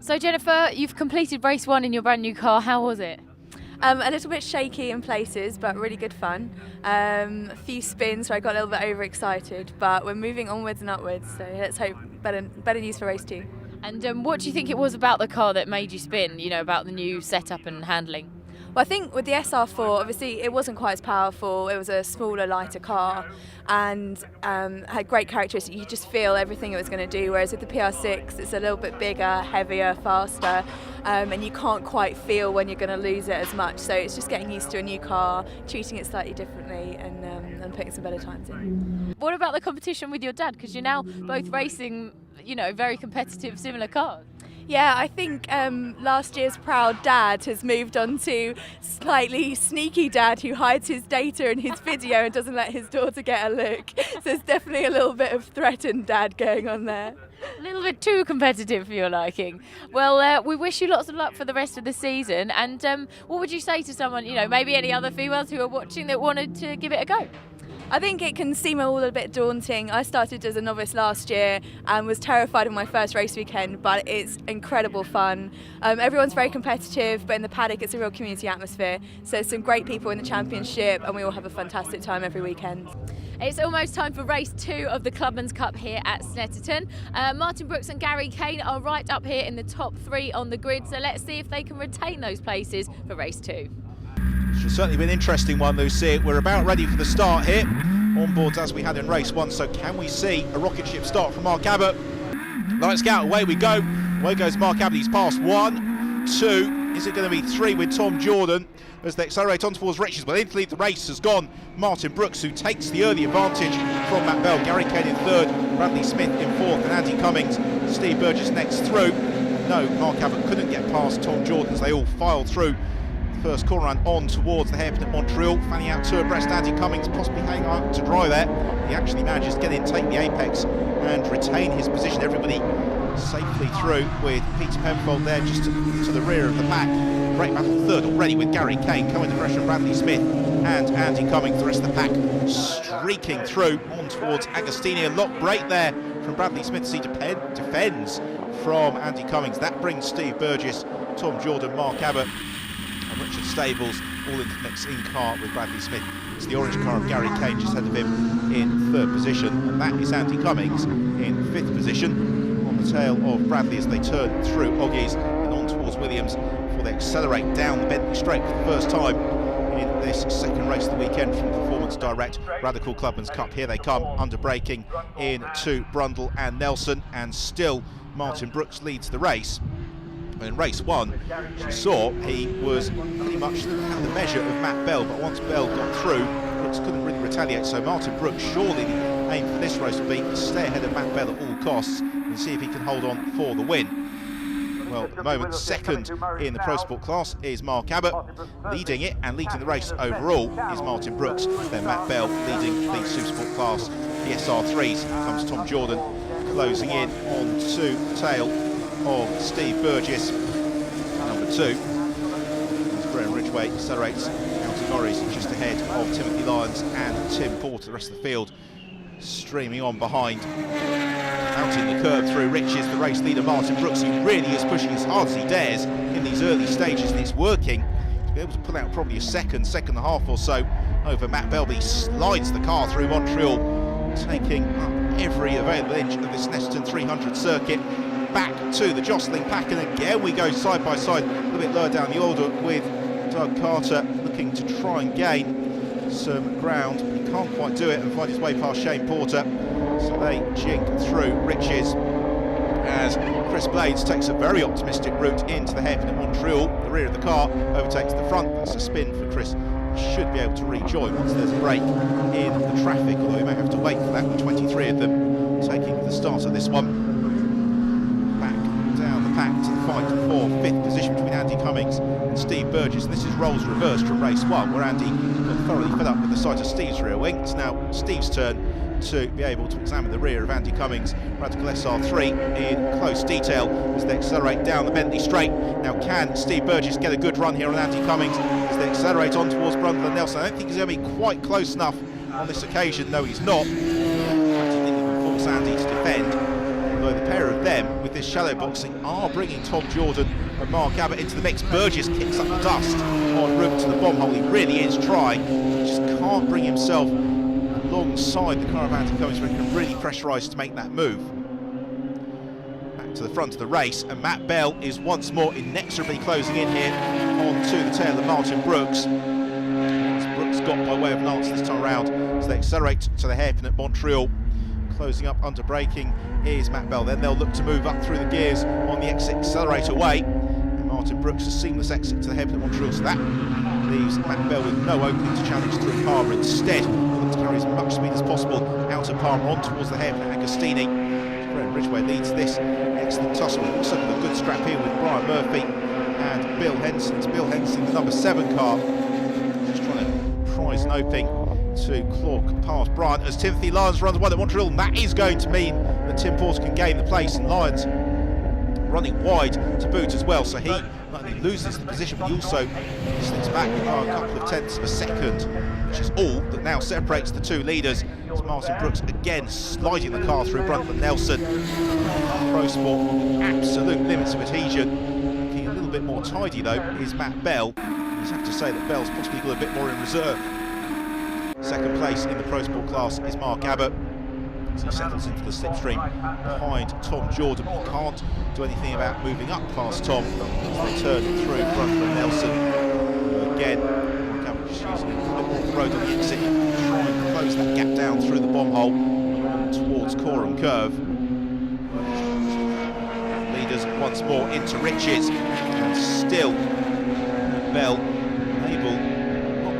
So Jennifer, you've completed race 1 in your brand new car. How was it? A little bit shaky in places, but really good fun. A few spins where I got a little bit overexcited, but we're moving onwards and upwards, so let's hope better news for race 2. And what do you think it was about the car that made you spin, about the new setup and handling? Well, I think with the SR4, obviously it wasn't quite as powerful. It was a smaller, lighter car and had great characteristics. You could just feel everything it was going to do, whereas with the PR6 it's a little bit bigger, heavier, faster, and you can't quite feel when you're going to lose it as much. So it's just getting used to a new car, treating it slightly differently and putting some better times in. What about the competition with your dad? Because you're now both racing, very competitive, similar cars. Yeah, I think last year's proud dad has moved on to slightly sneaky dad who hides his data in his video and doesn't let his daughter get a look. So there's definitely a little bit of threatened dad going on there. A little bit too competitive for your liking. Well, we wish you lots of luck for the rest of the season. And what would you say to someone, maybe any other females who are watching that wanted to give it a go? I think it can seem all a bit daunting. I started as a novice last year and was terrified of my first race weekend, but it's incredible fun. Everyone's very competitive, but in the paddock it's a real community atmosphere. So some great people in the championship and we all have a fantastic time every weekend. It's almost time for race 2 of the Clubman's Cup here at Snetterton. Martin Brooks and Gary Kane are right up here in the top 3 on the grid, so let's see if they can retain those places for race 2. It's certainly been an interesting one, Lucy. We're about ready for the start here. On boards as we had in race 1, so can we see a rocket ship start from Mark Abbott? Lights out, away we go. Away goes Mark Abbott, he's passed 1, 2, is it going to be 3 with Tom Jordan as they accelerate on towards Riches, but into the race has gone Martin Brooks, who takes the early advantage from Matt Bell. Gary Kane in 3rd, Bradley Smith in 4th, and Andy Cummings, Steve Burgess next through. No, Mark Abbott couldn't get past Tom Jordan as they all filed through. First corner and on towards the hairpin at Montreal, fanning out 2 abreast. Andy Cummings possibly hanging out to dry there. He actually manages to get in, take the apex and retain his position. Everybody safely through with Peter Penfold there just to the rear of the pack. Great battle 3rd already with Gary Kane coming to pressure Bradley Smith and Andy Cummings. The rest of the pack streaking through on towards Agostini. A lock break there from Bradley Smith. He defends from Andy Cummings. That brings Steve Burgess, Tom Jordan, Mark Abbott and Richard Stables all into the mix in car with Bradley Smith. It's the orange car of Gary Kane just ahead of him in 3rd position, and that is Andy Cummings in 5th position on the tail of Bradley as they turn through Oggies and on towards Williams before they accelerate down the Bentley Straight for the first time in this second race of the weekend from Performance Direct Radical Clubman's Cup. Here they come, under braking into Brundle and Nelson, and still Martin Brooks leads the race. In race 1, you saw he was pretty much at the measure of Matt Bell, but once Bell got through, Brooks couldn't really retaliate. So Martin Brooks, surely the aim for this race will be to stay ahead of Matt Bell at all costs and see if he can hold on for the win. Well, at the moment, 2nd in the Pro Sport class is Mark Abbott. Leading it and leading the race overall is Martin Brooks. Then Matt Bell leading the Supersport class. The SR3s comes Tom Jordan closing in on to the tail of Steve Burgess, number 2. As Graham Ridgway accelerates out to Norris just ahead of Timothy Lyons and Tim Porter. The rest of the field streaming on behind. Out in the curve through Riches, the race leader Martin Brooks, who really is pushing as hard as he dares in these early stages, and it's working to be able to pull out probably a second and a half or so over Matt Bell. He slides the car through Montreal, taking up every available inch of this Snetterton 300 circuit. Back to the jostling pack, and again we go side by side, a little bit lower down the order with Doug Carter looking to try and gain some ground. He can't quite do it and find his way past Shane Porter, so they jink through Riches as Chris Blades takes a very optimistic route into the hairpin at Montreal. The rear of the car overtakes the front. That's a spin for Chris. Should be able to rejoin once there's a break in the traffic, although we may have to wait for that with 23 of them taking the start of this one. Pack to the fight for 5th position between Andy Cummings and Steve Burgess. And this is roles reversed from race 1, where Andy got thoroughly fed up with the sight of Steve's rear wing. It's now Steve's turn to be able to examine the rear of Andy Cummings. Radical SR3 in close detail as they accelerate down the Bentley Straight. Now can Steve Burgess get a good run here on Andy Cummings as they accelerate on towards Brundle and Nelson? I don't think he's going to be quite close enough on this occasion. No, he's not. In fact, I think he can force Andy to defend. Although the pair of them, with this shallow boxing, are bringing Tom Jordan and Mark Abbott into the mix. Burgess kicks up the dust en route to the bomb hole. He really is trying. He just can't bring himself alongside the caravan to Cummins where he can really pressurise to make that move. Back to the front of the race, and Matt Bell is once more inexorably closing in here onto the tail of Martin Brooks. Brooks got by way of an answer this time around, so they accelerate to the hairpin at Montreal. Closing up under braking is Matt Bell. Then they'll look to move up through the gears on the exit, accelerate away. And Martin Brooks a seamless exit to the hairpin at Montreal, so that leaves Matt Bell with no opening to challenge through Palmer. Instead, he'll look to carry as much speed as possible out of Palmer on towards the hairpin at Agostini. Graham Ridgway leads this excellent tussle. Also got a good scrap here with Brian Murphy and Bill Henson. It's Bill Henson, the number 7 car, just trying to prize an opening to claw past Bryant as Timothy Lyons runs wide at Montreal, and that is going to mean that Tim Porter can gain the place, and Lyons running wide to boot as well, so he not only loses the position but he also slips back by a couple of tenths of a second, which is all that now separates the two leaders. As Martin Brooks again sliding the car through Bruntland Nelson. Pro Sport absolute limits of adhesion. Looking a little bit more tidy though is Matt Bell. You have to say that Bell's possibly got a bit more in reserve. Second place in the Pro Sport class is Mark Abbott, as he settles into the slipstream behind Tom Jordan. He can't do anything about moving up past Tom as they turn through Bruntland Nelson. Again, Mark Abbott just using a little bit more of the road on the exit, trying to close that gap down through the bomb hole towards Coram Curve. Leaders once more into Riches, and still Bell able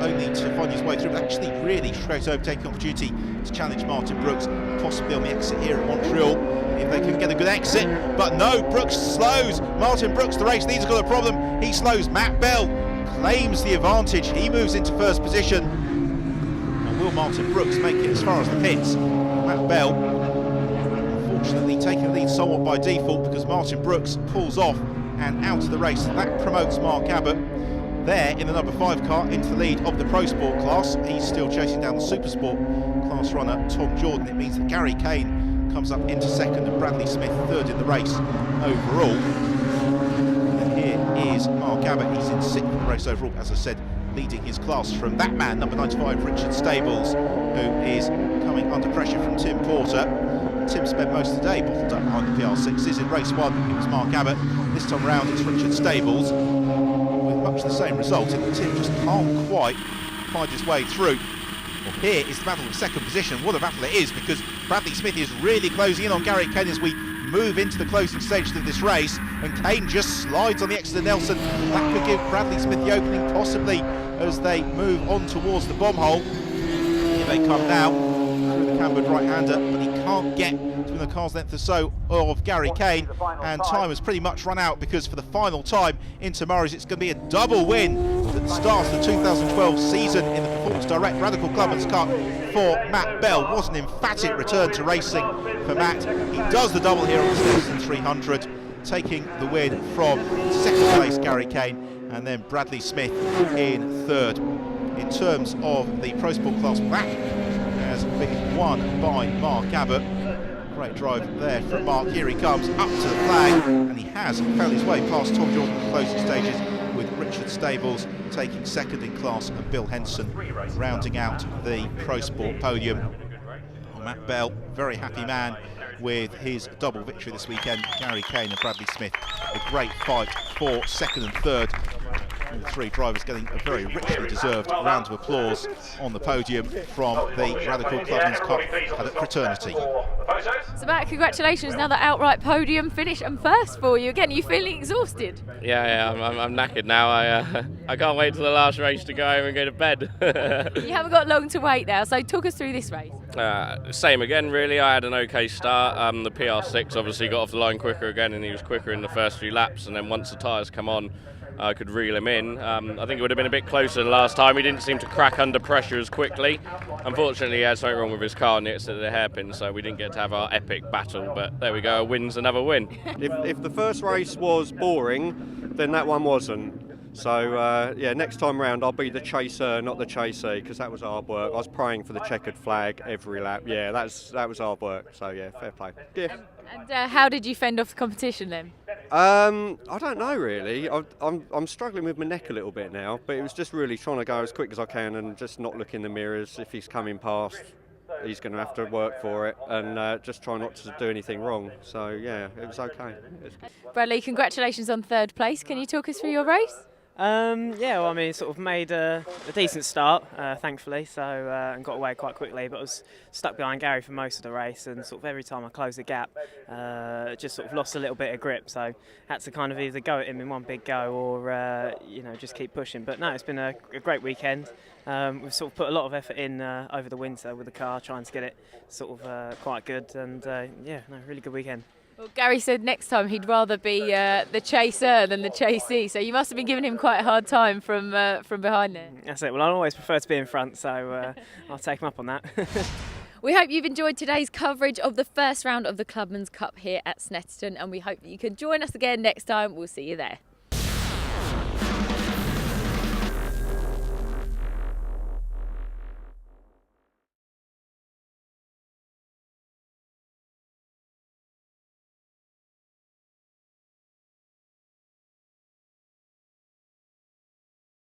only to find his way through, but actually really straight overtaking opportunity to challenge Martin Brooks, possibly on the exit here at Montreal, if they can get a good exit. But no, Brooks slows Martin Brooks. The race leader's got a problem. He slows. Matt Bell claims the advantage. He moves into first position. And will Martin Brooks make it as far as the pits? Matt Bell, unfortunately, taking the lead somewhat by default because Martin Brooks pulls off and out of the race. That promotes Mark Abbott there in the number 5 car into the lead of the Pro Sport class. He's still chasing down the Super Sport class runner Tom Jordan. It means that Gary Kane comes up into second and Bradley Smith third in the race overall. And here is Mark Abbott. He's in 6th in the race overall, as I said, leading his class from that man, number 95, Richard Stables, who is coming under pressure from Tim Porter. Tim spent most of the day bottled up behind the PR6s. In race 1 it was Mark Abbott. This time around it's Richard Stables. Much the same result, and the Tim just can't quite find his way through. Well, here is the battle of second position. What a battle it is, because Bradley Smith is really closing in on Gary Kane as we move into the closing stages of this race, and Kane just slides on the exit of Nelson. That could give Bradley Smith the opening, possibly, as they move on towards the bomb hole. Here they come now through the cambered right-hander, but he can't get to the car's length or so of Gary Kane, and time has pretty much run out, because for the final time in tomorrow's it's going to be a double win that starts the 2012 season in the Performance Direct Radical Clubman's Cup for Matt Bell. Was an emphatic return to racing for Matt. He does the double here on the Snetterton 300, taking the win from second place Gary Kane and then Bradley Smith in third. In terms of the Pro Sport class, that has been won by Mark Abbott. Great drive there from Mark. Here he comes up to the flag, and he has found his way past Tom Jordan in the closing stages, with Richard Stables taking second in class and Bill Henson rounding out the Pro Sport podium. Well, Matt Bell, very happy man with his double victory this weekend. Gary Kane and Bradley Smith, a great fight for second and third. All three drivers getting a very richly deserved round of applause on the podium from the Radical Clubman's Cup Paddock fraternity. So Matt, congratulations, another outright podium finish and first for you. Again, are you feeling exhausted? Yeah, I'm knackered now. I can't wait till the last race to go home and go to bed. You haven't got long to wait now, so talk us through this race. Same again, really. I had an okay start. The PR6 obviously got off the line quicker again, and he was quicker in the first few laps, and then once the tyres come on, I could reel him in. I think it would have been a bit closer than last time. He didn't seem to crack under pressure as quickly. Unfortunately, he had something wrong with his car next to the hairpin, so we didn't get to have our epic battle. But there we go, a win's another win. If the first race was boring, then that one wasn't. So yeah, next time round I'll be the chaser, not the chasee, because that was hard work. I was praying for the checkered flag every lap. Yeah, that was hard work. So yeah, fair play. Yeah. And how did you fend off the competition then? I don't know really. I'm struggling with my neck a little bit now, but it was just really trying to go as quick as I can and just not look in the mirrors. If he's coming past, he's going to have to work for it, and just try not to do anything wrong. So yeah, it was okay. Bradley, congratulations on third place. Can you talk us through your race? Yeah, well, I mean, sort of made a decent start, thankfully, so and got away quite quickly. But I was stuck behind Gary for most of the race, and sort of every time I closed the gap, just sort of lost a little bit of grip. So had to kind of either go at him in one big go, or just keep pushing. But no, it's been a great weekend. We've sort of put a lot of effort in over the winter with the car, trying to get it sort of quite good, and really good weekend. Well, Gary said next time he'd rather be the chaser than the chasee, so you must have been giving him quite a hard time from behind there. That's it. Well, I always prefer to be in front, so I'll take him up on that. We hope you've enjoyed today's coverage of the first round of the Clubman's Cup here at Snetterton, and we hope that you can join us again next time. We'll see you there.